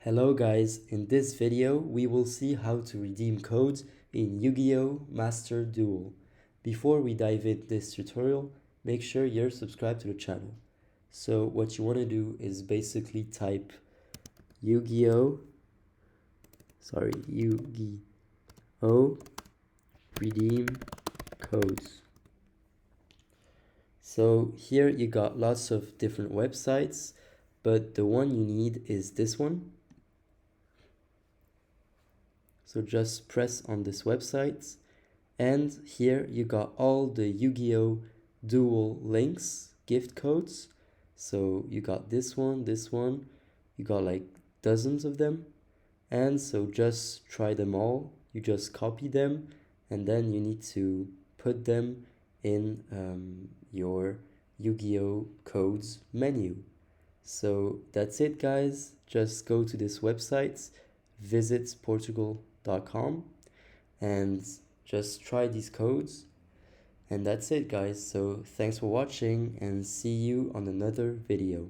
Hello guys, in this video we will see how to redeem codes in Yu-Gi-Oh! Master Duel. Before we dive into this tutorial, make sure you're subscribed to the channel. So what you want to do is basically type Yu-Gi-Oh! Yu-Gi-Oh! Redeem codes. So here you got lots of different websites, but the one you need is this one. So just press on this website, and here you got all the Yu-Gi-Oh! Duel links, gift codes. So you got this one, you got like dozens of them. And so just try them all. You just copy them, and then you need to put them in your Yu-Gi-Oh! Codes menu. So that's it, guys. Just go to this website, visit Portugal.com, and just try these codes. And that's it, guys. So thanks for watching, and see you on another video.